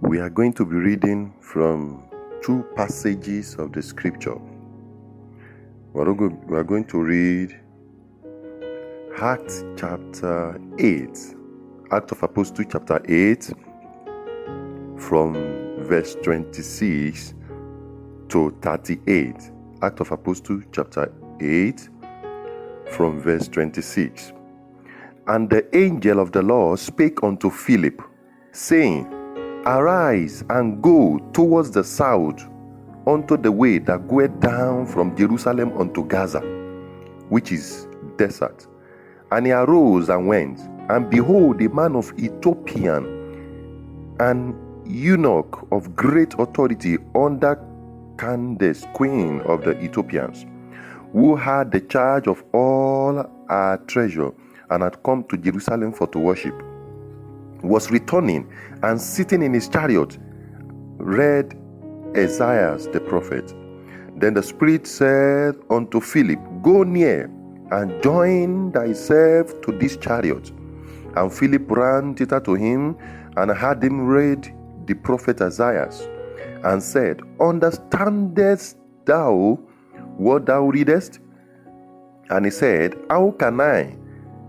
We are going to be reading from two passages of the scripture. We are going to read Acts chapter 8, Acts of Apostles chapter 8, from verse 26 to 38. Acts of Apostles chapter 8, from verse 26. And the angel of the Lord spake unto Philip, saying, Arise and go towards the south unto the way that goeth down from Jerusalem unto Gaza, which is desert. And he arose and went, and behold, a man of Ethiopian, an eunuch of great authority under Candace, queen of the Ethiopians, who had the charge of all our treasure, and had come to Jerusalem for to worship, was returning, and sitting in his chariot read Isaiah the prophet. Then the Spirit said unto Philip, Go near and join thyself to this chariot. And Philip ran thither to him, and had him read the prophet Isaiah, and said, Understandest thou what thou readest? And he said, How can I,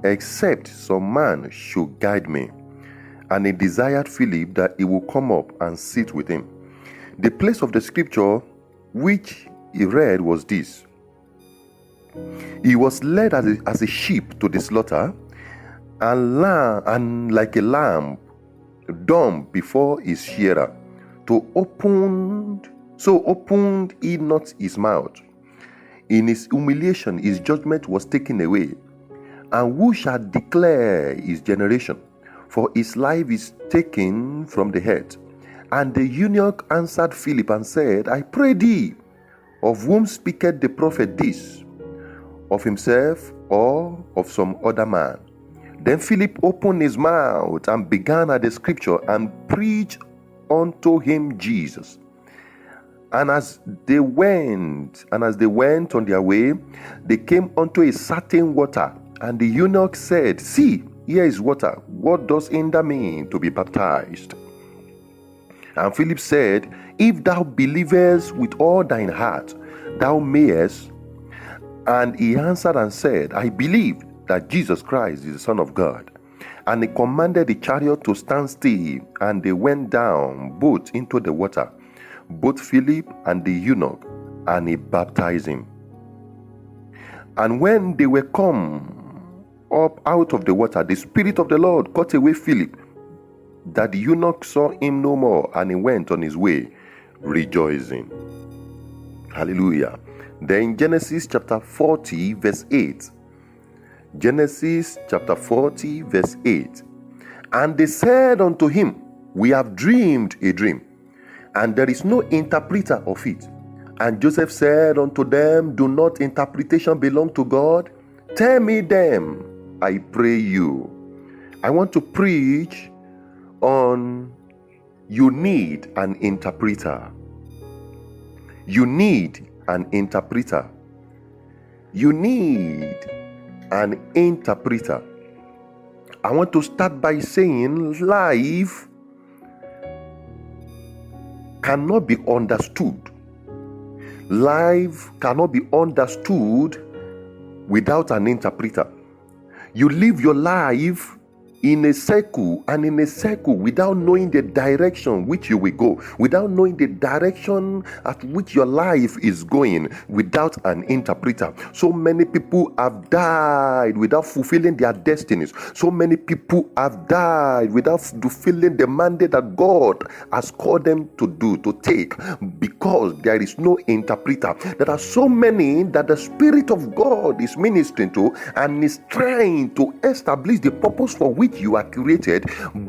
except some man should guide me? And he desired Philip that he would come up and sit with him. The place of the scripture which he read was this: He was led as a sheep to the slaughter, and like a lamb dumb before his shearer, so opened he not his mouth. In his humiliation his judgment was taken away. And who shall declare his generation? For his life is taken from the head. And the eunuch answered Philip and said, I pray thee, of whom speaketh the prophet this? Of himself or of some other man? Then Philip opened his mouth and began at the scripture, and preached unto him Jesus. And as they went on their way, they came unto a certain water. And the eunuch said, See, here is water. What does hinder me to be baptized? And Philip said, If thou believest with all thine heart, thou mayest. And he answered and said, I believe that Jesus Christ is the Son of God. And he commanded the chariot to stand still, and they went down both into the water, both Philip and the eunuch, and he baptized him. And when they were come up out of the water, the Spirit of the Lord caught away Philip, that the eunuch saw him no more, and he went on his way rejoicing. Hallelujah. Then Genesis chapter 40 verse 8. Genesis chapter 40 verse 8. And they said unto him, We have dreamed a dream, and there is no interpreter of it. And Joseph said unto them, Do not interpretation belong to God? Tell me them, I pray you. I want to preach on you need an interpreter. You need an interpreter. You need an interpreter. I want to start by saying life cannot be understood. Life cannot be understood without an interpreter. You live your life in a circle, and in a circle without knowing the direction which you will go, without knowing the direction at which your life is going, without an interpreter. So many people have died without fulfilling their destinies. So many people have died without fulfilling the mandate that God has called them to do, to take, because there is no interpreter. There are so many that the Spirit of God is ministering to and is trying to establish the purpose for which you are created,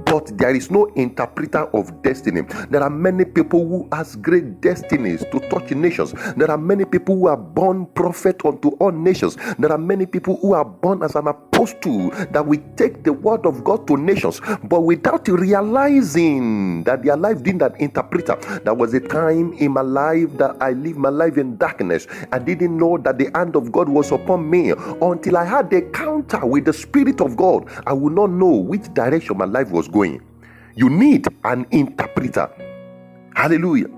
but there is no interpreter of destiny. There are many people who has great destinies to touch nations. There are many people who are born prophet unto all nations. There are many people who are born as an apostle that we take the word of God to nations, but without realizing that their life didn't have interpreter. There was a time in my life that I lived my life in darkness. I didn't know that the hand of God was upon me until I had the encounter with the Spirit of God. I would not know which direction my life was going. You need an interpreter. Hallelujah.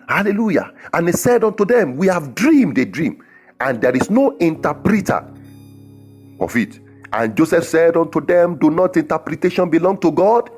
Hallelujah. And he said unto them, we have dreamed a dream, and there is no interpreter of it. And Joseph said unto them, do not interpretation belong to God?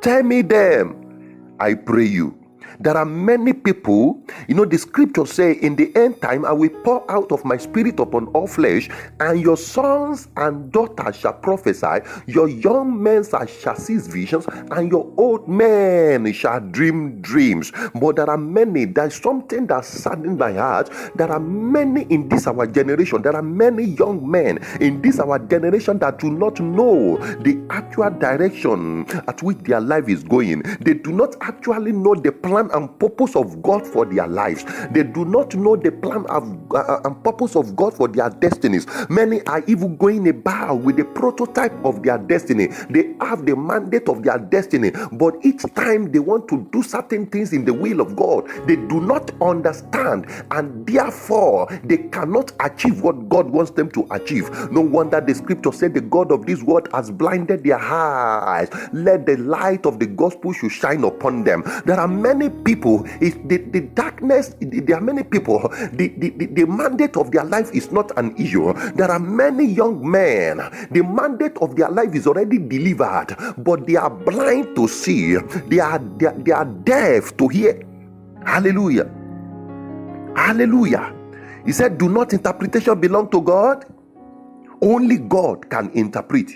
Tell me them, I pray you. There are many people, the scriptures say, in the end time, I will pour out of my spirit upon all flesh, and your sons and daughters shall prophesy, your young men shall see visions, and your old men shall dream dreams. But there are many, there's something that saddens my heart. There are many in this our generation, there are many young men in this our generation that do not know the actual direction at which their life is going. They do not actually know the plan and purpose of God for their lives. They do not know the plan and purpose of God for their destinies. Many are even going about with the prototype of their destiny. They have the mandate of their destiny, but each time they want to do certain things in the will of God, they do not understand, and therefore they cannot achieve what God wants them to achieve. No wonder the scripture said the God of this world has blinded their eyes. Let the light of the gospel should shine upon them. There are many people, the darkness, there are many people, the mandate of their life is not an issue. There are many young men, the mandate of their life is already delivered, but they are blind to see, they are deaf to hear. Hallelujah. Hallelujah. He said, do not interpretation belong to God? Only God can interpret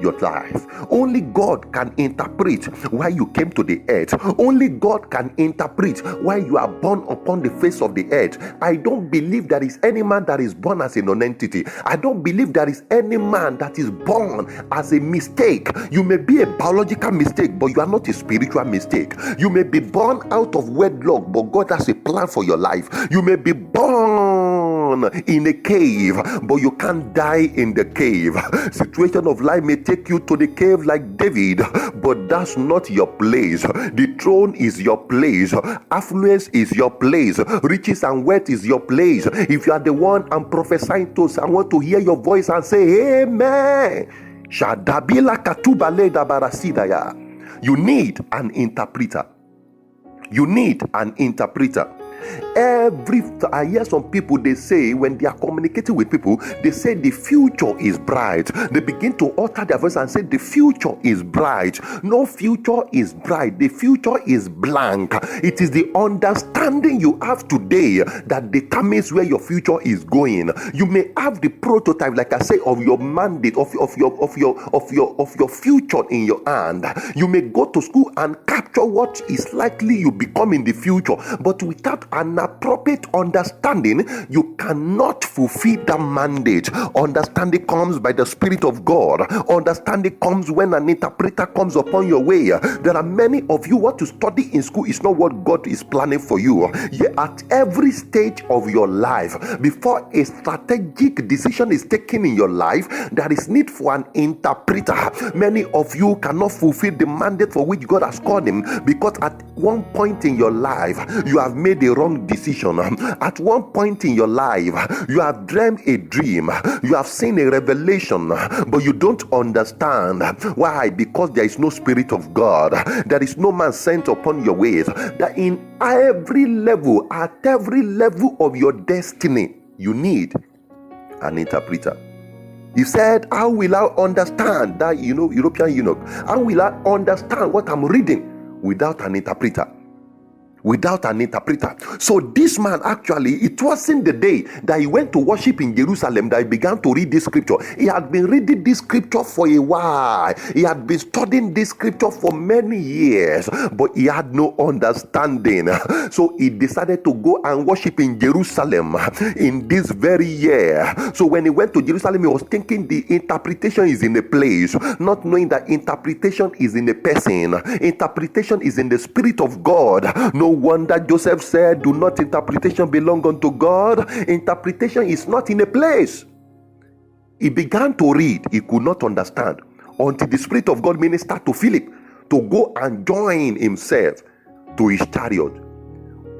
your life. Only God can interpret why you came to the earth. Only God can interpret why you are born upon the face of the earth. I don't believe there is any man that is born as a non-entity. I don't believe there is any man that is born as a mistake. You may be a biological mistake, but you are not a spiritual mistake. You may be born out of wedlock, but God has a plan for your life. You may be born in a cave, but you can't die in the cave. Situation of life may take you to the cave like David, but that's not your place. The throne is your place. Affluence is your place. Riches and wealth is your place. If you are the one I'm prophesying to, I want to hear your voice and say amen. Shadabila katubale dabarasidaya. You need an interpreter. You need an interpreter. I hear some people, they say when they are communicating with people, they say the future is bright. They begin to utter their voice and say the future is bright. No future is bright. The future is blank. It is the understanding you have today that determines where your future is going. You may have the prototype, like I say, of your mandate, of your future in your hand. You may go to school and capture what is likely you become in the future, but without an appropriate understanding, you cannot fulfill that mandate. Understanding comes by the Spirit of God. Understanding comes when an interpreter comes upon your way. There are many of you, what to study in school is not what God is planning for you. Yet at every stage of your life, before a strategic decision is taken in your life, there is need for an interpreter. Many of you cannot fulfill the mandate for which God has called him, because at one point in your life you have made a wrong decision. At one point in your life you have dreamed a dream, you have seen a revelation, but you don't understand why. Because there is no Spirit of God, there is no man sent upon your ways. That in every level, at every level of your destiny, you need an interpreter. He said, how will I understand that, European eunuch? How will I understand what I'm reading without an interpreter? Without an interpreter. So this man, actually, it wasn't the day that he went to worship in Jerusalem that he began to read this scripture. He had been reading this scripture for a while. He had been studying this scripture for many years, but he had no understanding. So he decided to go and worship in Jerusalem in this very year. So when he went to Jerusalem, he was thinking the interpretation is in a place, not knowing that interpretation is in a person. Interpretation is in the Spirit of God. No wonder Joseph said, do not interpretation belong unto God? Interpretation is not in a place. He began to read, he could not understand until the Spirit of God ministered to Philip to go and join himself to his chariot.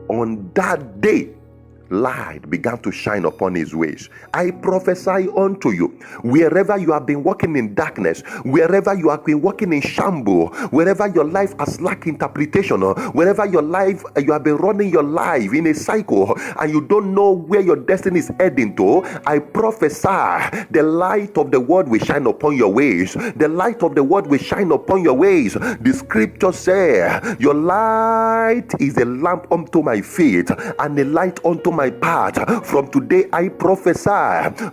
On that day, light began to shine upon his ways. I prophesy unto you, wherever you have been walking in darkness, wherever you have been walking in shambles, wherever your life has lacked interpretation, or wherever you have been running your life in a cycle and you don't know where your destiny is heading to, I prophesy the light of the word will shine upon your ways. The light of the word will shine upon your ways. The scripture says, your light is a lamp unto my feet and a light unto my path. From today I prophesy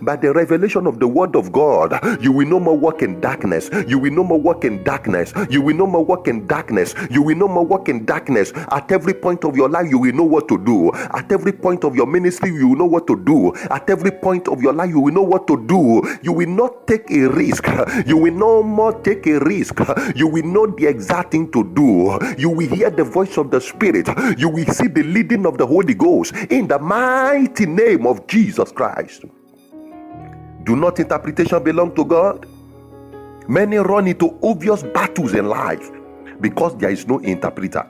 by the revelation of the word of God, you will no more walk in darkness. You will no more walk in darkness. You will no more walk in darkness. You will no more walk in darkness. At every point of your life, you will know what to do. At every point of your ministry, you will know what to do. At every point of your life, you will know what to do. You will not take a risk. You will no more take a risk. You will know the exact thing to do. You will hear the voice of the Spirit. You will see the leading of the Holy Ghost in the mighty name of Jesus Christ. Do not interpretation belong to God? Many run into obvious battles in life because there is no interpreter.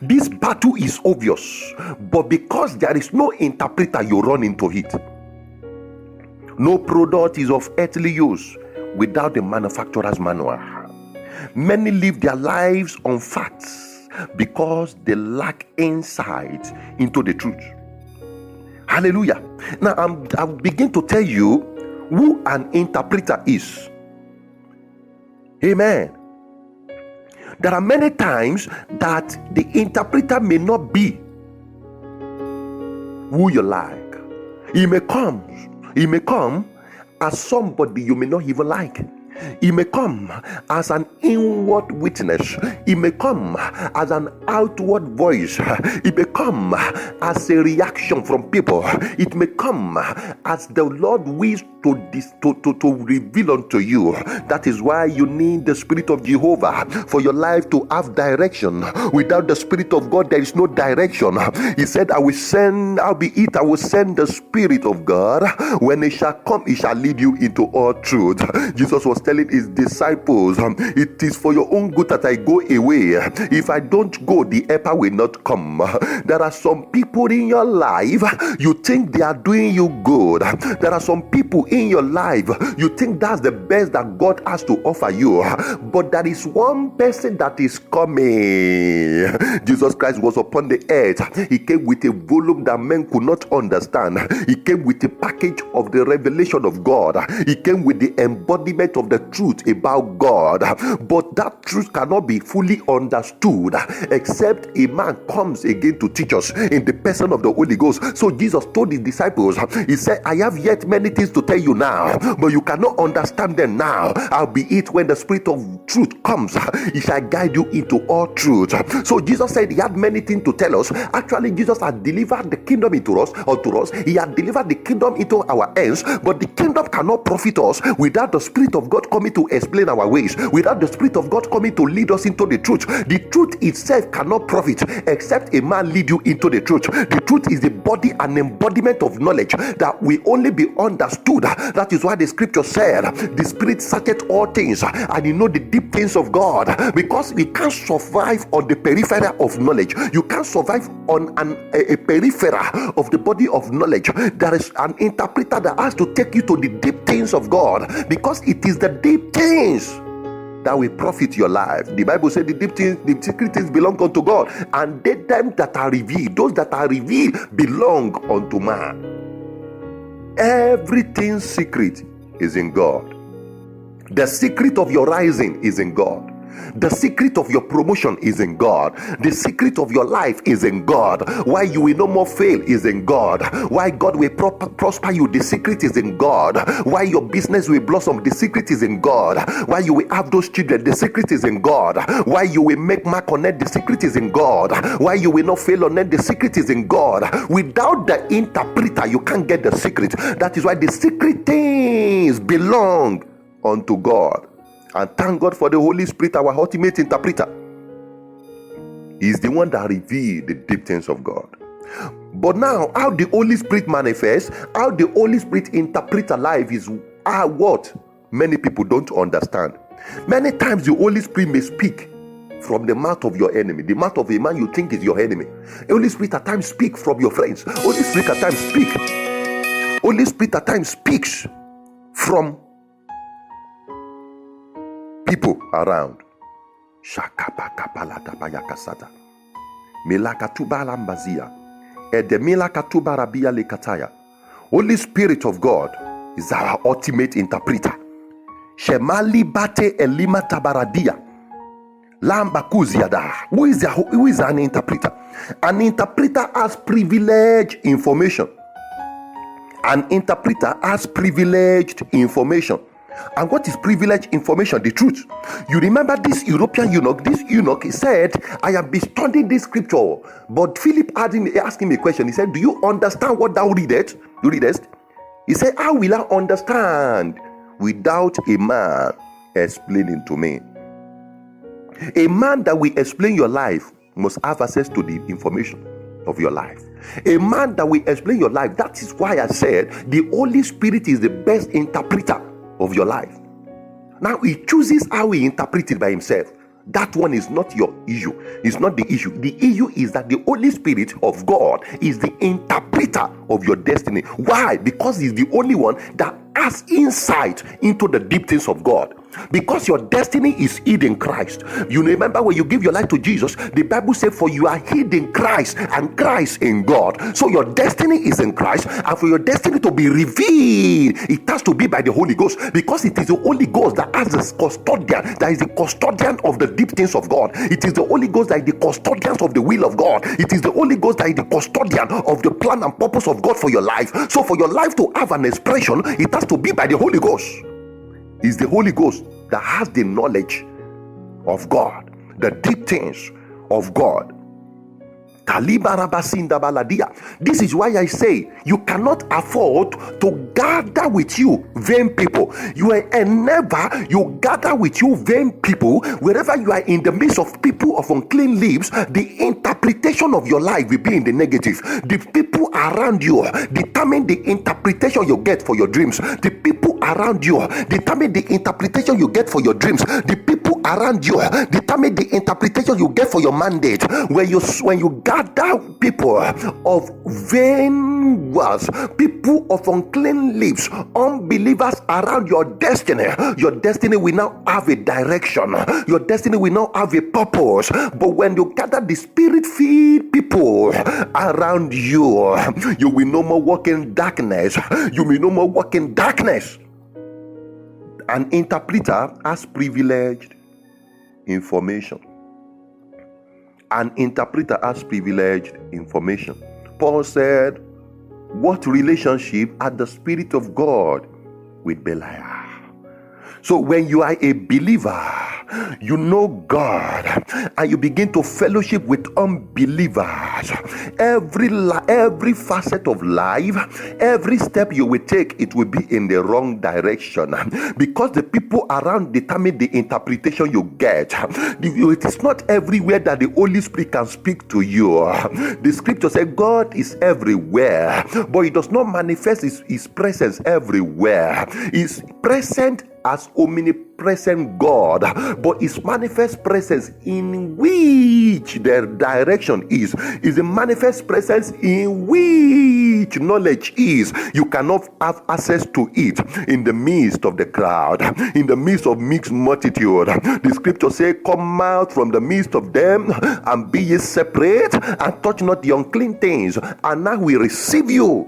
This battle is obvious, but because there is no interpreter, you run into it. No product is of earthly use without the manufacturer's manual. Many live their lives on facts because they lack insight into the truth. Hallelujah. Now I'll begin to tell you who an interpreter is. Amen. There are many times that the interpreter may not be who you like. He may come as somebody you may not even like. He may come as an inward witness. He may come as an outward voice. It may come as a reaction from people. It may come as the Lord wills to reveal unto you. That is why you need the Spirit of Jehovah for your life to have direction. Without the Spirit of God, there is no direction. He said, I will send the Spirit of God. When it shall come, it shall lead you into all truth. Jesus was telling his disciples, it is for your own good that I go away. If I don't go, the helper will not come. There are some people in your life, you think they are doing you good. There are some people in your life, you think that's the best that God has to offer you. But there is one person that is coming. Jesus Christ was upon the earth. He came with a volume that men could not understand. He came with a package of the revelation of God. He came with the embodiment of the truth about God. But that truth cannot be fully understood except a man comes again to teach us in the person of the Holy Ghost. So Jesus told his disciples, he said, I have yet many things to tell you now, but you cannot understand them now. Albeit when the Spirit of truth comes, he shall guide you into all truth. So Jesus said he had many things to tell us. Actually, Jesus had delivered the kingdom into us, or to us. He had delivered the kingdom into our hands, but the kingdom cannot profit us without the Spirit of God coming to explain our ways, without the Spirit of God coming to lead us into the truth. The truth itself cannot profit except a man lead you into the truth. The truth is the body and embodiment of knowledge that will only be understood. That is why the scripture said the Spirit searcheth all things and he know the deep things of God, because we can't survive on the periphery of knowledge. You can't survive on a periphery of the body of knowledge. There is an interpreter that has to take you to the deep things of God, because it is the deep things that will profit your life. The Bible said the deep things, the secret things belong unto God, and they them that are revealed, those that are revealed belong unto man. Everything secret is in God. The secret of your rising is in God. The secret of your promotion is in God. The secret of your life is in God. Why you will no more fail is in God. Why God will prosper you, the secret is in God. Why your business will blossom, the secret is in God. Why you will have those children, the secret is in God. Why you will make mark on it, the secret is in God. Why you will not fail on it, the secret is in God. Without the interpreter, you can't get the secret. That is why the secret things belong unto God. And thank God for the Holy Spirit, our ultimate interpreter. He is the one that reveals the deep things of God. But now, how the Holy Spirit manifests, how the Holy Spirit interprets life is what many people don't understand. Many times the Holy Spirit may speak from the mouth of your enemy, the mouth of a man you think is your enemy. Holy Spirit at times speak from your friends. Holy Spirit at times speak. Holy Spirit at times speaks from people around. Shakapakapalatabayakasata. Melakatubalambazia. Edemilakatubarabia lekataya. Holy Spirit of God is our ultimate interpreter. Shemali bate elima tabaradia. Lamba kuziada. Who is an interpreter? An interpreter has privileged information. An interpreter has privileged information. And what is privileged information? The truth. You remember this European eunuch? This eunuch, he said, I have been studying this scripture. But Philip asked him a question. He said, do you understand what thou readest? You readest? He said, how will I understand without a man explaining to me? A man that will explain your life must have access to the information of your life. A man that will explain your life. That is why I said the Holy Spirit is the best interpreter of your life. Now he chooses how he interprets it by himself. That one is not your issue. It's not the issue. The issue is that the Holy Spirit of God is the interpreter of your destiny. Why? Because he's the only one that has insight into the deep things of God. Because your destiny is hid in Christ. You remember when you give your life to Jesus, the Bible said, for you are hid in Christ and Christ in God. So your destiny is in Christ, and for your destiny to be revealed, it has to be by the Holy Ghost, because it is the Holy Ghost that has the custodian, that is the custodian of the deep things of God. It is the Holy Ghost that is the custodian of the will of God. It is the Holy Ghost that is the custodian of the plan and purpose of God for your life. So for your life to have an expression, it has to be by the Holy Ghost. It's the Holy Ghost that has the knowledge of God, the deep things of God. This is why I say you cannot afford to gather with you vain people. You gather with you vain people. Wherever you are in the midst of people of unclean lips, the interpretation of your life will be in the negative. The people around you determine the interpretation you get for your dreams. The people around you determine the interpretation you get for your dreams. The people around you determine the interpretation you get for your mandate. When you gather people of vain words, people of unclean lips, unbelievers around your destiny will now have a direction. Your destiny will now have a purpose. But when you gather the spirit-filled people around you, you will no more walk in darkness. You will no more walk in darkness. An interpreter has privileged information. An interpreter has privileged information. Paul said, what relationship had the Spirit of God with Belial? So when you are a believer, you know God, and you begin to fellowship with unbelievers. Every facet of life, every step you will take, it will be in the wrong direction, because the people around determine the interpretation you get. It is not everywhere that the Holy Spirit can speak to you. The scripture says God is everywhere, but he does not manifest his presence everywhere. He's present as omnipresent God, but his manifest presence in which their direction is a manifest presence in which knowledge is. You cannot have access to it in the midst of the crowd, in the midst of mixed multitude. The scripture says, come out from the midst of them and be ye separate, and touch not the unclean things, and now we receive you.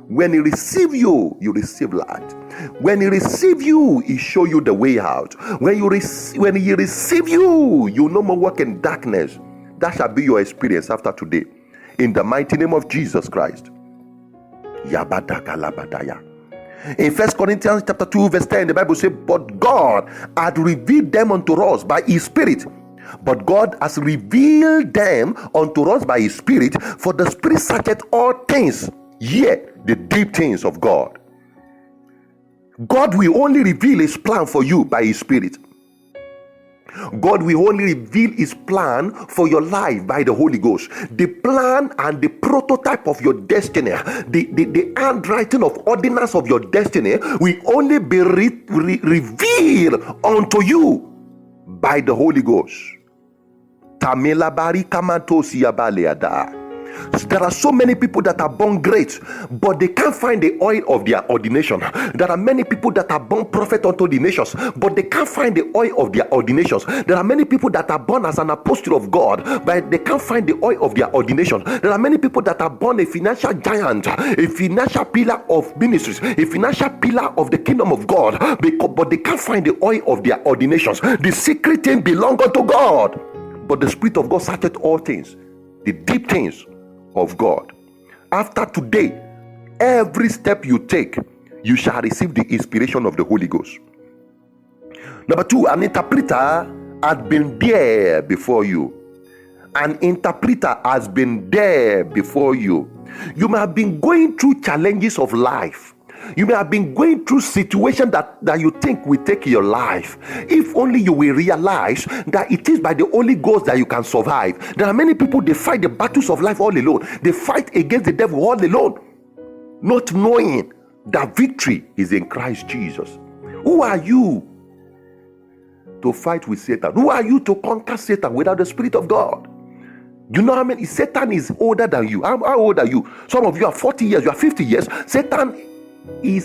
When he receive you, you receive light. When he receive you, he show you the way out. When he receive you, you no more walk in darkness. That shall be your experience after today. In the mighty name of Jesus Christ. Yabadakalabadaya. In 1 Corinthians chapter 2 verse 10, the Bible says, but God had revealed them unto us by his Spirit. But God has revealed them unto us by his Spirit, for the Spirit searcheth all things, yet the deep things of God. God will only reveal his plan for you by his Spirit. God will only reveal his plan for your life by the Holy Ghost. The plan and the prototype of your destiny, the handwriting of ordinance of your destiny will only be revealed unto you by the Holy Ghost. Tamela bari kamantosi abaleada. There are so many people that are born great, but they can't find the oil of their ordination. There are many people that are born prophet unto the nations, but they can't find the oil of their ordinations. There are many people that are born as an apostle of God, but they can't find the oil of their ordination. There are many people that are born a financial giant, a financial pillar of ministries, a financial pillar of the kingdom of God, but they can't find the oil of their ordinations. The secret thing belongs unto God, but the Spirit of God searcheth all things, the deep things of God. After today, every step you take, you shall receive the inspiration of the Holy Ghost. Number 2, an interpreter had been there before you. An interpreter has been there before you. You may have been going through challenges of life. You may have been going through situations that you think will take your life. If only you will realize that it is by the Holy Ghost that you can survive. There are many people, they fight the battles of life all alone. They fight against the devil all alone, not knowing that victory is in Christ Jesus. Who are you to fight with Satan? Who are you to conquer Satan without the Spirit of God? You know how many? Satan is older than you. How old are you? Some of you are 40 years, you are 50 years. Satan he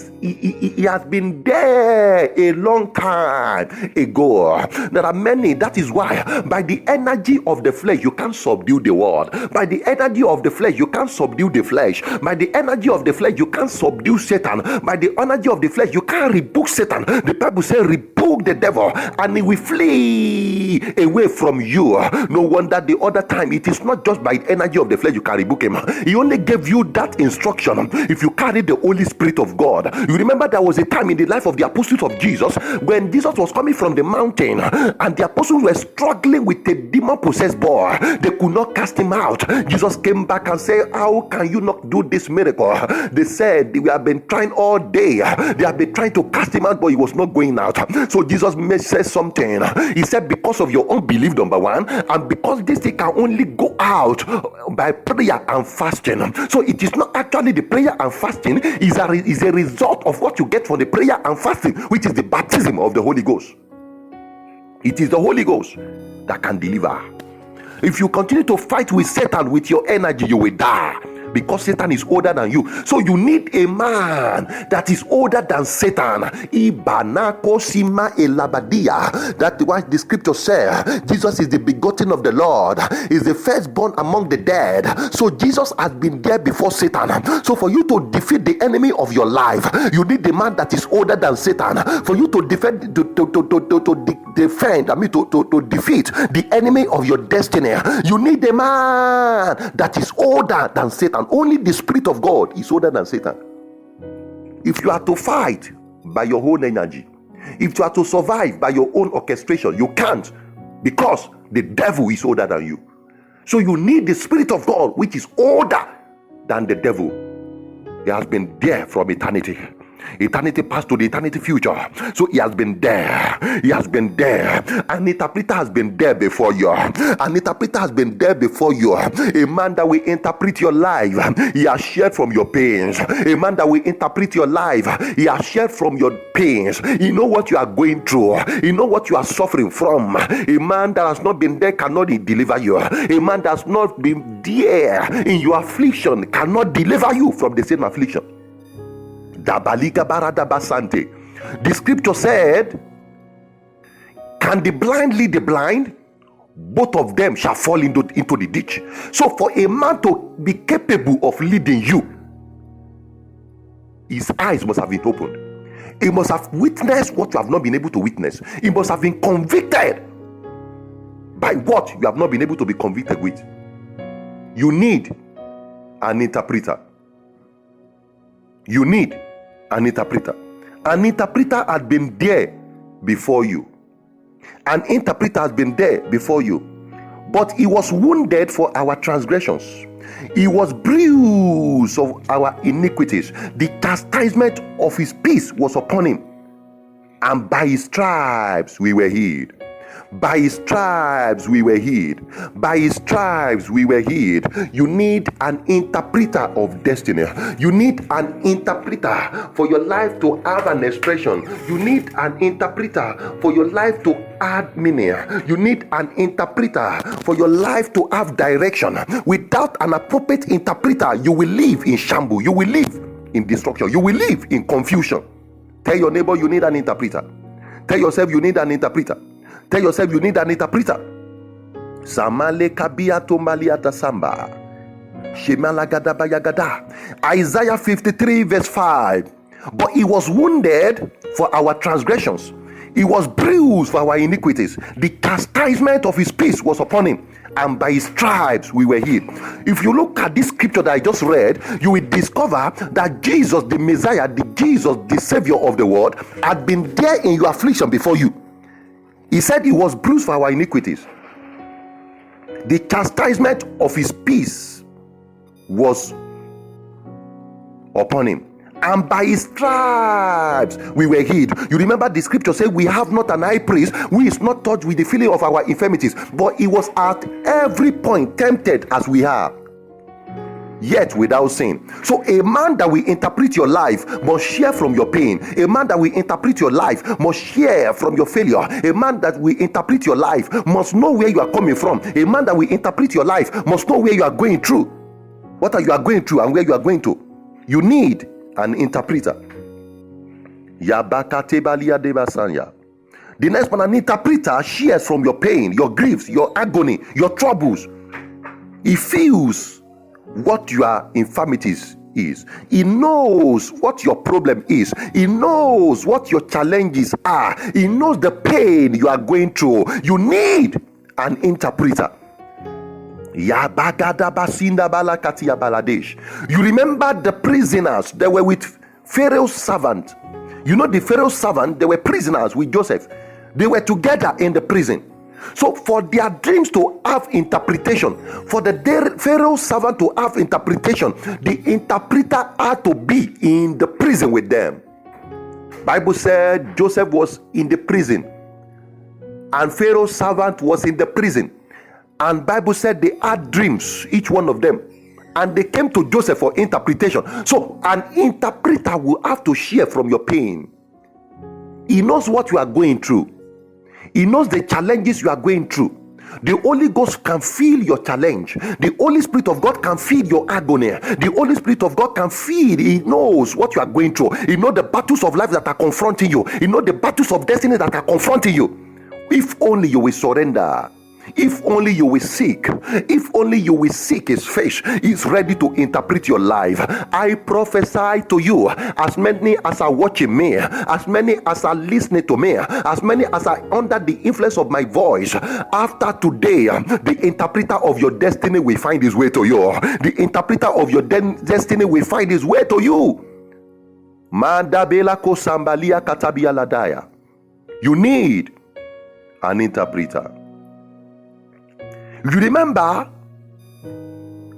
has been there a long time ago. There are many. That is why by the energy of the flesh you can't subdue the world. By the energy of the flesh you can't subdue the flesh. By the energy of the flesh you can't subdue Satan. By the energy of the flesh you can't rebuke Satan. The Bible says rebuke the devil and he will flee away from you. No wonder the other time it is not just by the energy of the flesh you can rebuke him. He only gave you that instruction if you carry the Holy Spirit of God. You remember there was a time in the life of the apostles of Jesus when Jesus was coming from the mountain and the apostles were struggling with a demon-possessed boy. They could not cast him out. Jesus came back and said, how can you not do this miracle? They said, we have been trying all day. They have been trying to cast him out, but he was not going out. So Jesus said something. He said, because of your unbelief, number one, and because this thing can only go out by prayer and fasting. So it is not actually the prayer and fasting, is a result of what you get from the prayer and fasting, which is the baptism of the Holy Ghost. It is the Holy Ghost that can deliver. If you continue to fight with Satan with your energy, you will die, because Satan is older than you. So you need a man that is older than Satan. That's why the scripture says Jesus is the begotten of the Lord, is the firstborn among the dead. So Jesus has been there before Satan. So for you to defeat the enemy of your life, you need the man that is older than Satan. For you to defend, to defeat the enemy of your destiny, you need a man that is older than Satan. Only the Spirit of God is older than Satan. If you are to fight by your own energy, if you are to survive by your own orchestration, you can't, because the devil is older than you. So you need the Spirit of God, which is older than the devil. He has been there from eternity. Eternity past to the eternity future. So he has been there. He has been there. An interpreter has been there before you. An interpreter has been there before you. A man that will interpret your life. He has shared from your pains. A man that will interpret your life. He has shared from your pains. He knows what you are going through. He knows what you are suffering from. A man that has not been there cannot deliver you. A man that has not been there in your affliction cannot deliver you from the same affliction. The scripture said, can the blind lead the blind? Both of them shall fall into the ditch. So for a man to be capable of leading you, his eyes must have been opened. He must have witnessed what you have not been able to witness. He must have been convicted by what you have not been able to be convicted with. You need an interpreter. You need an interpreter. An interpreter had been there before you. An interpreter has been there before you. But he was wounded for our transgressions. He was bruised of our iniquities. The chastisement of his peace was upon him, and by his stripes we were healed. By his stripes we were healed. By his stripes we were healed. You need an interpreter of destiny. You need an interpreter for your life to have an expression. You need an interpreter for your life to add meaning. You need an interpreter for your life to have direction. Without an appropriate interpreter, you will live in shambles. You will live in destruction. You will live in confusion. Tell your neighbor you need an interpreter. Tell yourself you need an interpreter. Tell yourself you need an interpreter. Samale kabia tombaliata samba. Shemala gadabaya gada. Isaiah 53 verse 5. But he was wounded for our transgressions. He was bruised for our iniquities. The chastisement of his peace was upon him, and by his stripes we were healed. If you look at this scripture that I just read, you will discover that Jesus, the Messiah, Jesus, the Savior of the world, had been there in your affliction before you. He said he was bruised for our iniquities. The chastisement of his peace was upon him, and by his stripes we were healed. You remember the scripture said we have not an high priest who is not touched with the feeling of our infirmities, but he was at every point tempted as we are, yet without sin. So a man that will interpret your life must share from your pain. A man that will interpret your life must share from your failure. A man that will interpret your life must know where you are coming from. A man that will interpret your life must know where you are going through, what are you are going through and where you are going to. You need an interpreter. The next one, an interpreter shares from your pain, your griefs, your agony, your troubles. He feels what your infirmities is. He knows what your problem is. He knows what your challenges are. He knows the pain you are going through. You need an interpreter. You remember the prisoners that were with Pharaoh's servant. You know the Pharaoh's servant, they were prisoners with Joseph. They were together in the prison. So for their dreams to have interpretation, for the Pharaoh's servant to have interpretation, the interpreter had to be in the prison with them. Bible said Joseph was in the prison and Pharaoh's servant was in the prison, and Bible said they had dreams, each one of them, and they came to Joseph for interpretation. So an interpreter will have to share from your pain. He knows what you are going through. He knows the challenges you are going through. The Holy Ghost can feel your challenge. The Holy Spirit of God can feel your agony. The Holy Spirit of God can feel. He knows what you are going through. He knows the battles of life that are confronting you. He knows the battles of destiny that are confronting you. If only you will surrender. If only you will seek. If only you will seek his face. He's ready to interpret your life. I prophesy to you, as many as are watching me, as many as are listening to me, as many as are under the influence of my voice, after today, the interpreter of your destiny will find his way to you. The interpreter of your destiny will find his way to you. You need an interpreter. You remember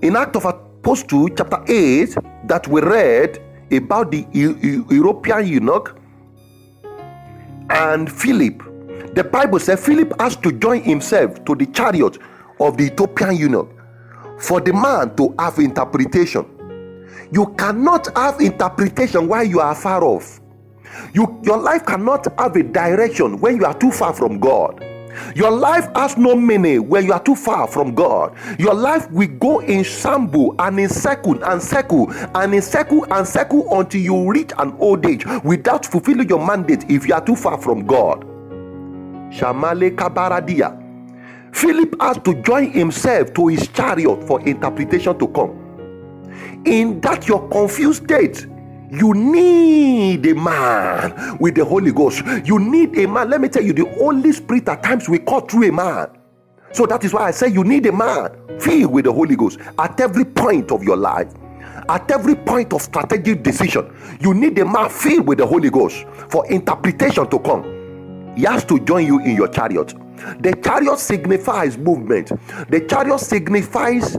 in Acts of Apostles chapter 8 that we read about the Ethiopian eunuch and Philip. The Bible said Philip has to join himself to the chariot of the Ethiopian eunuch for the man to have interpretation. You cannot have interpretation while you are far off. Your life cannot have a direction when you are too far from God. Your life has no meaning when you are too far from God. Your life will go in shambles and in circle and circle and in circle and circle until you reach an old age without fulfilling your mandate if you are too far from God. Shamale Kabaradia. Philip has to join himself to his chariot for interpretation to come. In that your confused state, you need a man with the Holy Ghost. You need a man. Let me tell you, the Holy Spirit at times will cut through a man. So that is why I say you need a man filled with the Holy Ghost at every point of your life. At every point of strategic decision, you need a man filled with the Holy Ghost for interpretation to come. He has to join you in your chariot. The chariot signifies movement. The chariot signifies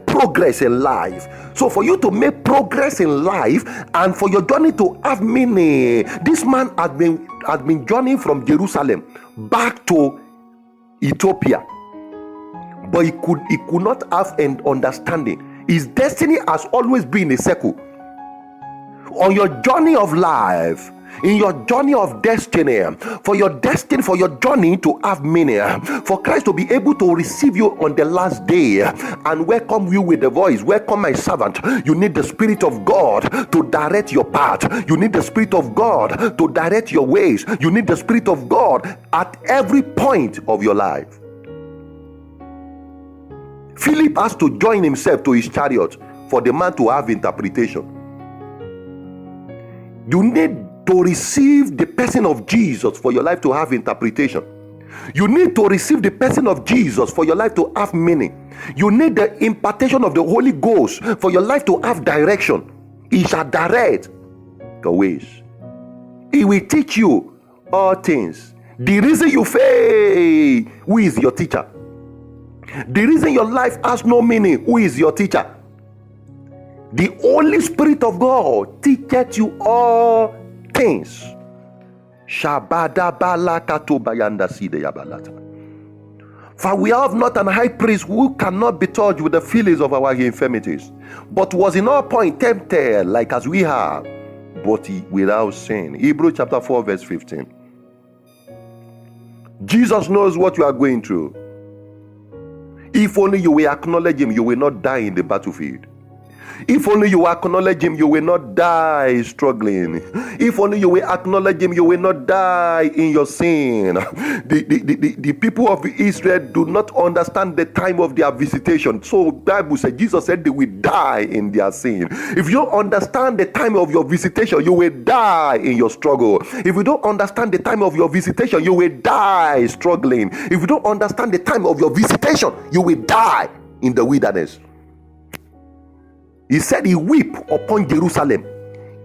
progress in life. So for you to make progress in life and for your journey to have meaning, this man had been journeying from Jerusalem back to Ethiopia, but he could not have an understanding. His destiny has always been a circle. On your journey of life, in your journey of destiny, for your journey to have meaning, for Christ to be able to receive you on the last day and welcome you with the voice, welcome my servant, you need the Spirit of God to direct your path. You need the Spirit of God to direct your ways. You need the Spirit of God at every point of your life. Philip has to join himself to his chariot for the man to have interpretation. You need to receive the person of Jesus for your life to have interpretation. You need to receive the person of Jesus for your life to have meaning. You need the impartation of the Holy Ghost for your life to have direction. He shall direct the ways. He will teach you all things. The reason you fail, who is your teacher? The reason your life has no meaning, who is your teacher? The Holy Spirit of God teacheth you all things. For we have not an high priest who cannot be touched with the feelings of our infirmities, but was in all point tempted like as we are, but without sin. Hebrews chapter 4 verse 15. Jesus knows what you are going through. If only you will acknowledge him, you will not die in the battlefield. If only you acknowledge him, you will not die struggling. If only you will acknowledge him, you will not die in your sin. The people of Israel do not understand the time of their visitation. So Bible said, Jesus said they will die in their sin. If you don't understand the time of your visitation, you will die in your struggle. If you don't understand the time of your visitation, you will die struggling. If you don't understand the time of your visitation, you will die in the wilderness. He said he weep upon Jerusalem.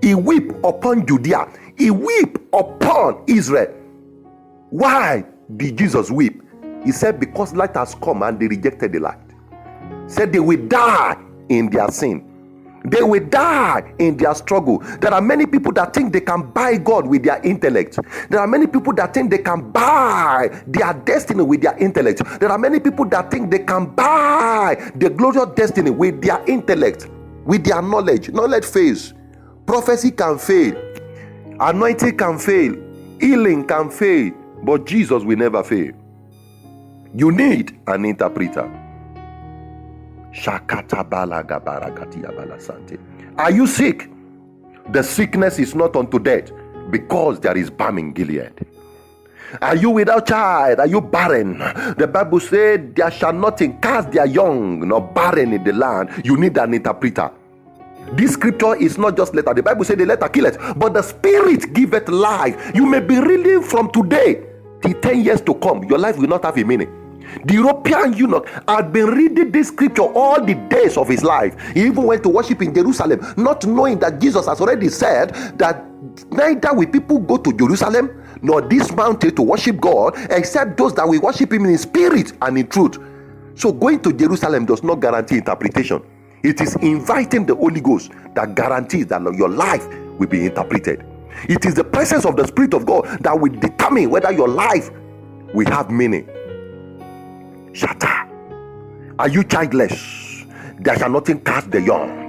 He weep upon Judea. He weep upon Israel. Why did Jesus weep? He said because light has come and they rejected the light. He said they will die in their sin. They will die in their struggle. There are many people that think they can buy God with their intellect. There are many people that think they can buy their destiny with their intellect. There are many people that think they can buy the glorious destiny with their intellect. With their knowledge. Knowledge fails. Prophecy can fail. Anointing can fail. Healing can fail. But Jesus will never fail. You need an interpreter. Are you sick? The sickness is not unto death, because there is balm in Gilead. Are you without child? Are you barren? The Bible said, there shall nothing cast their young nor barren in the land. You need an interpreter. This scripture is not just letter. The Bible said the letter killeth, but the spirit giveth life. You may be reading from today till 10 years to come. Your life will not have a meaning. The European eunuch had been reading this scripture all the days of his life. He even went to worship in Jerusalem, not knowing that Jesus has already said that neither will people go to Jerusalem nor this mountain to worship God, except those that will worship him in spirit and in truth. So going to Jerusalem does not guarantee interpretation. It is inviting the Holy Ghost that guarantees that your life will be interpreted. It is the presence of the Spirit of God that will determine whether your life will have meaning. Shatta. Are you childless? There shall nothing cast the young,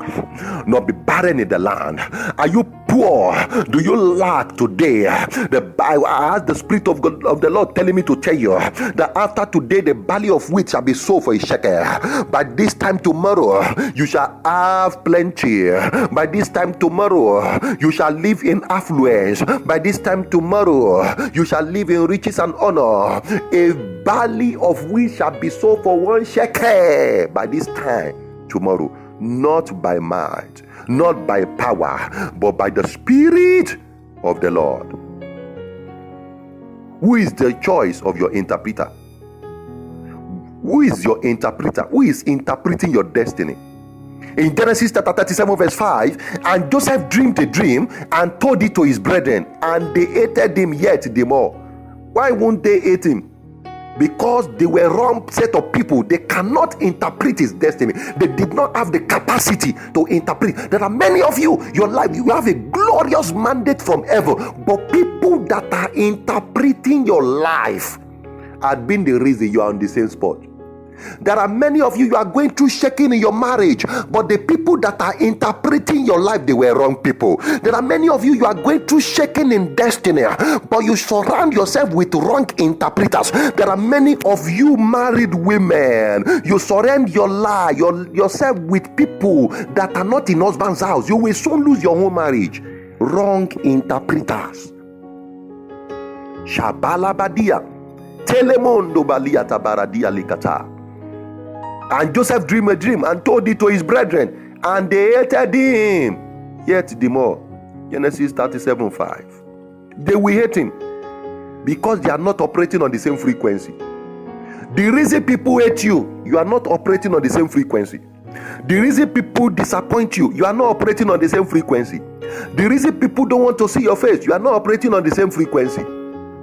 nor be barren in the land. Are you poor? Do you lack today? The Bible, I asked the Spirit of God, of the Lord telling me to tell you that after today the barley of wheat shall be sold for a shekel. By this time tomorrow you shall have plenty. By this time tomorrow you shall live in affluence. By this time tomorrow you shall live in riches and honor. A barley of wheat shall be sold for 1 shekel. By this time tomorrow, not by might, not by power, but by the Spirit of the Lord. Who is the choice of your interpreter? Who is your interpreter? Who is interpreting your destiny? In Genesis chapter 37 verse 5, and Joseph dreamed a dream and told it to his brethren, and they hated him yet the more. Why won't they hate him? because they were wrong set of people. They cannot interpret his destiny. They did not have the capacity to interpret. There are many of you, your life, you have a glorious mandate from heaven, but people that are interpreting your life had been the reason you are on the same spot. There are many of you are going through shaking in your marriage, but the people that are interpreting your life, they were wrong people. There are many of you are going through shaking in destiny, but you surround yourself with wrong interpreters. There are many of you married women, you surround yourself with people that are not in husband's house. You will soon lose your whole marriage. Wrong interpreters. Shabalabadia Telemondo Balia Tabaradia Likata. And Joseph dreamed a dream and told it to his brethren, and they hated him yet the more. Genesis 37:5. They will hate him because they are not operating on the same frequency. The reason people hate you, you are not operating on the same frequency. The reason people disappoint you, you are not operating on the same frequency. The reason people don't want to see your face, you are not operating on the same frequency.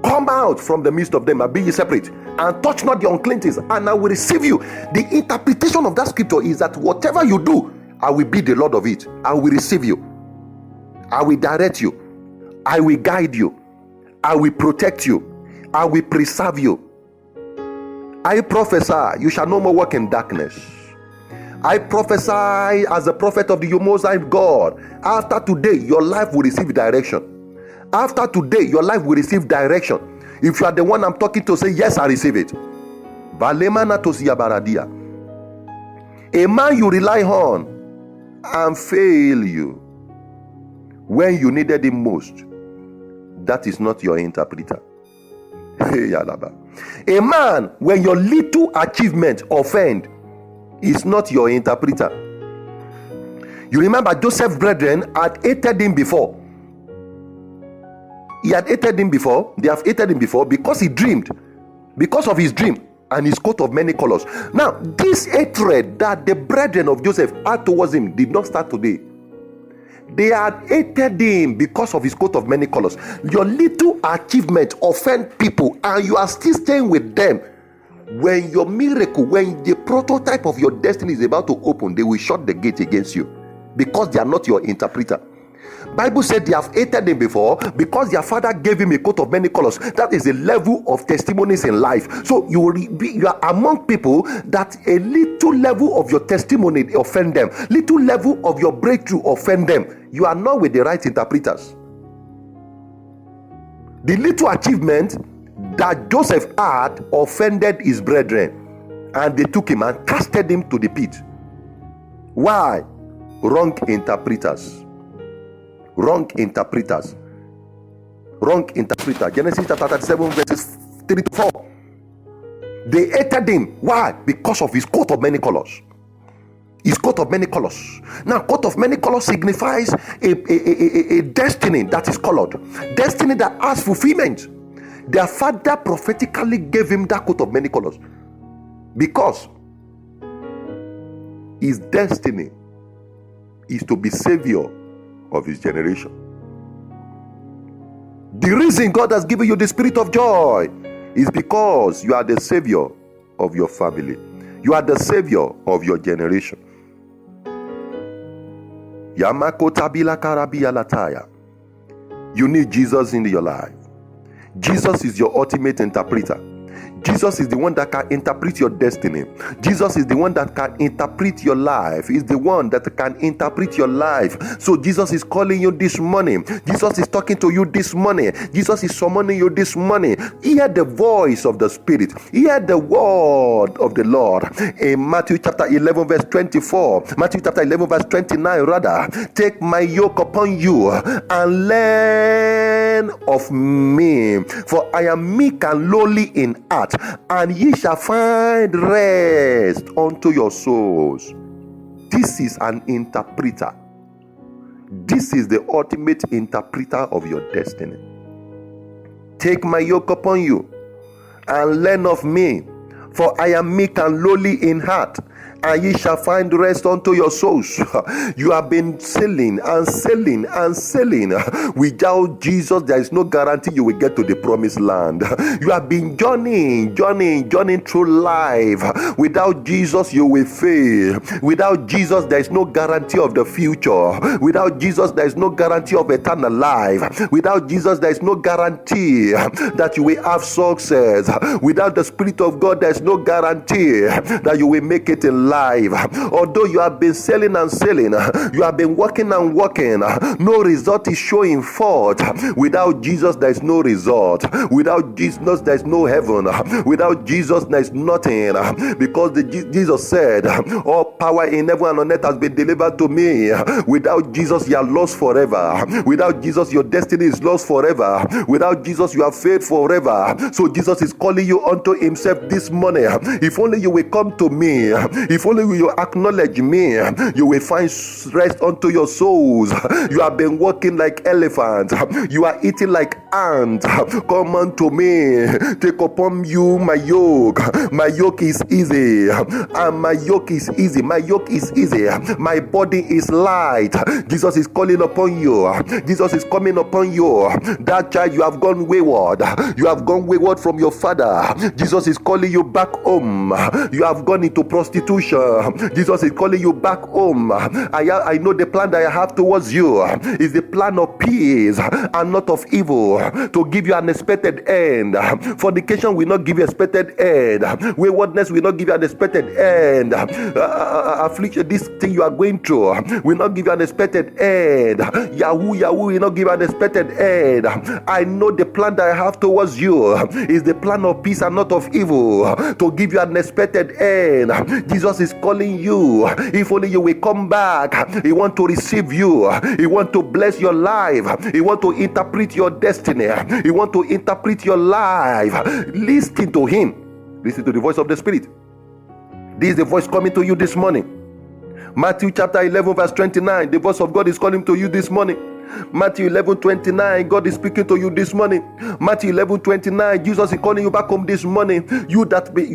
Come out from the midst of them and be ye separate, and touch not the unclean things, and I will receive you. The interpretation of that scripture is that whatever you do, I will be the Lord of it. I will receive you. I will direct you. I will guide you. I will protect you. I will preserve you. I prophesy, you shall no more walk in darkness. I prophesy as a prophet of the Most High God. After today, your life will receive direction. After today, your life will receive direction. If you are the one I'm talking to, say, yes, I receive it. A man you rely on and fail you when you needed him most, that is not your interpreter. A man, when your little achievement offend, is not your interpreter. You remember Joseph's brethren had hated him before. He had hated him before. They have hated him before because he dreamed, because of his dream and his coat of many colors. Now, this hatred that the brethren of Joseph had towards him did not start today. They had hated him because of his coat of many colors. Your little achievement offend people, and you are still staying with them. When your miracle, when the prototype of your destiny is about to open, they will shut the gate against you because they are not your interpreter. Bible said they have hated him before because their father gave him a coat of many colors. That is a level of testimonies in life. So you are among people that a little level of your testimony offend them, little level of your breakthrough offend them. You are not with the right interpreters. The little achievement that Joseph had offended his brethren, and they took him and casted him to the pit. Why? Wrong interpreters. Wrong interpreters. Wrong interpreter. Genesis chapter 37 verses 3 to 4. They hated him. Why? Because of his coat of many colors. His coat of many colors. Now, coat of many colors signifies a destiny that is colored. Destiny that has fulfillment. Their father prophetically gave him that coat of many colors because his destiny is to be savior of his generation. The reason God has given you the spirit of joy is because you are the savior of your family. You are the savior of your generation. You need Jesus in your life. Jesus is your ultimate interpreter. Jesus is the one that can interpret your destiny. Jesus is the one that can interpret your life. He's the one that can interpret your life. So Jesus is calling you this morning. Jesus is talking to you this morning. Jesus is summoning you this morning. Hear the voice of the Spirit. Hear the word of the Lord. In Matthew chapter 11 verse 24. Matthew chapter 11 verse 29 rather. Take my yoke upon you and learn of me. For I am meek and lowly in heart, and ye shall find rest unto your souls. This is an interpreter. This is the ultimate interpreter of your destiny. Take my yoke upon you and learn of me, for I am meek and lowly in heart, and ye shall find rest unto your souls. You have been sailing and sailing and sailing. Without Jesus, there is no guarantee you will get to the promised land. You have been journeying through life. Without Jesus, you will fail. Without Jesus, there is no guarantee of the future. Without Jesus, there is no guarantee of eternal life. Without Jesus, there is no guarantee that you will have success. Without the Spirit of God, there is no guarantee that you will make it in life. Although you have been sailing and sailing, you have been working and working, no result is showing forth. Without Jesus, there is no result. Without Jesus, there is no heaven. Without Jesus, there is nothing. Because Jesus said, all power in heaven and on earth has been delivered to me. Without Jesus, you are lost forever. Without Jesus, your destiny is lost forever. Without Jesus, you are failed forever. So Jesus is calling you unto himself this morning. If only you will come to me, if only you acknowledge me, you will find rest unto your souls. You have been walking like elephants, you are eating like ants. Come unto me, take upon you my yoke. My yoke is easy, and my yoke is easy. My yoke is easy, my body is light. Jesus is calling upon you. Jesus is coming upon you. That child, you have gone wayward. You have gone wayward from your father. Jesus is calling you back home. You have gone into prostitution. Jesus is calling you back home. I know the plan that I have towards you is the plan of peace and not of evil, to give you an expected end. Fornication will not give you expected end. Waywardness will not give you an expected end. Affliction, this thing you are going through, will not give you an expected end. Yahoo will not give you an expected end. I know the plan that I have towards you is the plan of peace and not of evil, to give you an expected end. Jesus is calling you. If only you will come back, he wants to receive you. He wants to bless your life. He wants to interpret your destiny. He wants to interpret your life. Listen to him. Listen to the voice of the Spirit. This is the voice coming to you this morning. Matthew chapter 11 verse 29. The voice of God is calling to you this morning. Matthew 11:29, God is speaking to you this morning. Matthew 11:29, Jesus is calling you back home this morning. You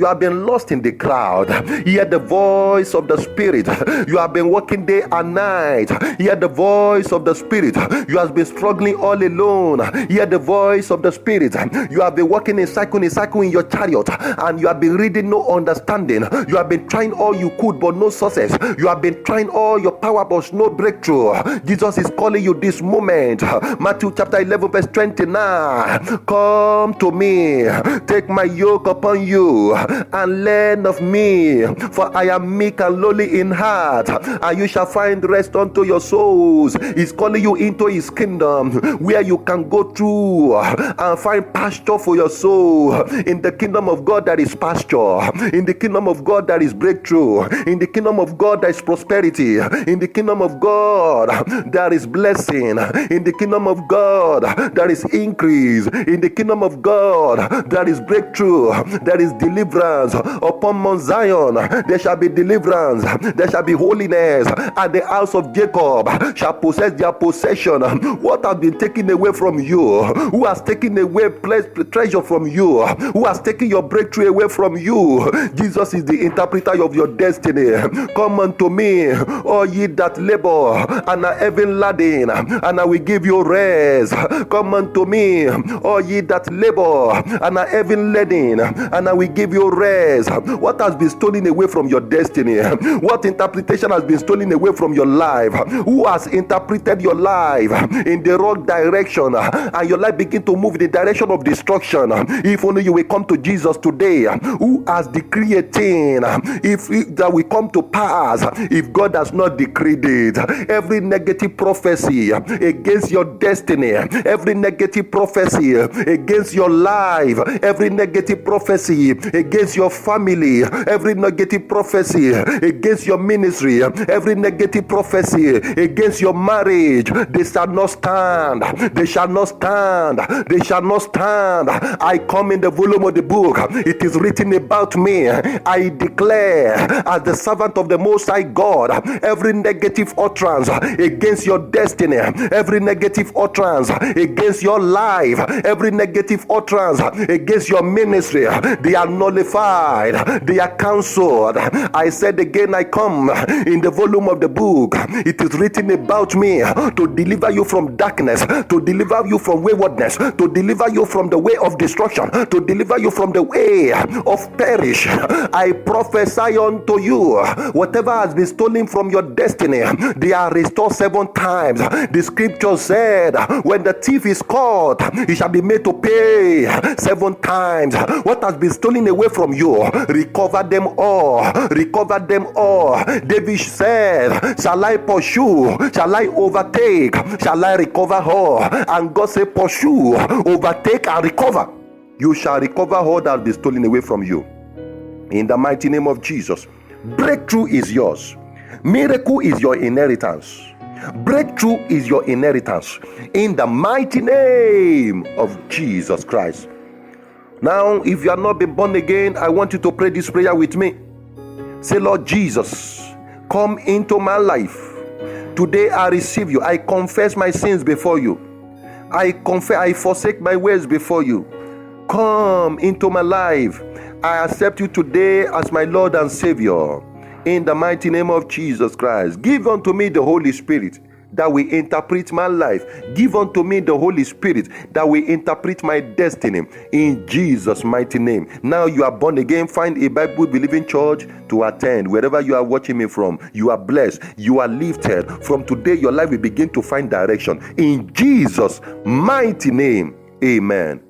have been lost in the crowd, hear the voice of the Spirit. You have been working day and night, hear the voice of the Spirit. You have been struggling all alone, hear the voice of the Spirit. You have been working in cycle in your chariot, and you have been reading, no understanding. You have been trying all you could, but no success. You have been trying all your power, but no breakthrough. Jesus is calling you this moment. Matthew chapter 11 verse 29, come to me, take my yoke upon you and learn of me, for I am meek and lowly in heart, and you shall find rest unto your souls. He's calling you into his kingdom, where you can go through and find pasture for your soul. In the kingdom of God there is pasture. In the kingdom of God there is breakthrough. In the kingdom of God there is prosperity. In the kingdom of God there is blessing. In the kingdom of God there is increase. In the kingdom of God there is breakthrough. There is deliverance. Upon Mount Zion there shall be deliverance. There shall be holiness. And the house of Jacob shall possess their possession. What has been taken away from you? Who has taken away treasure from you? Who has taken your breakthrough away from you? Jesus is the interpreter of your destiny. Come unto me, all ye that labor and are heavy laden, and I will give you rest. Come unto me, all ye that labor and are heavy laden, and I will give you rest. What has been stolen away from your destiny? What interpretation has been stolen away from your life? Who has interpreted your life in the wrong direction, and your life begin to move in the direction of destruction? If only you will come to Jesus today, who has decreed a thing, if that will come to pass, if God has not decreed it. Every negative prophecy against your destiny, every negative prophecy against your life, every negative prophecy against your family, every negative prophecy against your ministry, every negative prophecy against your marriage, they shall not stand. They shall not stand. They shall not stand. I come in the volume of the book. It is written about me. I declare, as the servant of the Most High God, every negative utterance against your destiny, every negative utterance against your life, every negative utterance against your ministry, they are nullified, they are cancelled. I said again, I come in the volume of the book. It is written about me to deliver you from darkness, to deliver you from waywardness, to deliver you from the way of destruction, to deliver you from the way of perish. I prophesy unto you, whatever has been stolen from your destiny, they are restored 7 times. The scripture said, when the thief is caught, he shall be made to pay 7 times. What has been stolen away from you, recover them all, recover them all. David said, shall I pursue, shall I overtake, shall I recover all? And God said, pursue, overtake and recover. You shall recover all that has been stolen away from you. In the mighty name of Jesus. Breakthrough is yours. Miracle is your inheritance. Breakthrough is your inheritance. In the mighty name of Jesus Christ. Now, if you have not been born again, I want you to pray this prayer with me. Say, Lord Jesus, come into my life. Today I receive you. I confess my sins before you. I forsake my ways before you. Come into my life. I accept you today as my Lord and Savior. In the mighty name of Jesus Christ. Give unto me the Holy Spirit that will interpret my life. Give unto me the Holy Spirit that will interpret my destiny. In Jesus' mighty name. Now you are born again. Find a Bible-believing church to attend. Wherever you are watching me from, you are blessed. You are lifted. From today, your life will begin to find direction. In Jesus' mighty name. Amen.